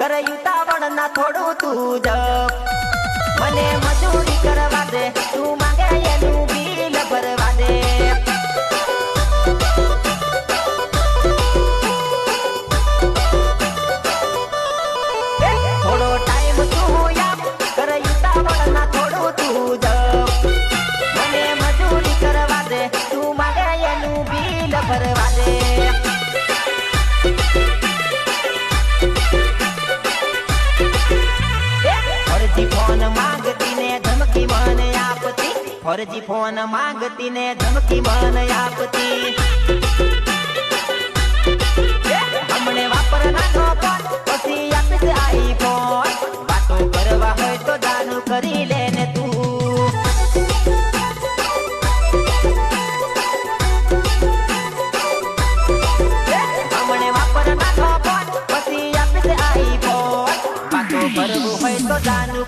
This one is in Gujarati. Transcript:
કરે ઉતાવળ ના થોડું તું જપ મને મજૂરી કરવા દે તું માંગે એનું બિલ ભરવા દે થોડો ટાઈમ તું આપ કરે ઉતાવળ ના થોડું તું જપ મને મજૂરી કરવા દે તું માંગે એનું બિલ ભરવા દે ફરજી ફોન માંગતી ને ધમકી મને આપતી ફરજી ફોન માંગતી ને ધમકી મને આપતી હમણે વાપરનાનો ફોન પછી આપીશ આઈફોન વાતો કરવા હોય તો દાનું કરી લે ને તું હમણે વાપરનાનો ફોન પછી આપીશ આઈફોન વાતો કરવું હોય તો દાનું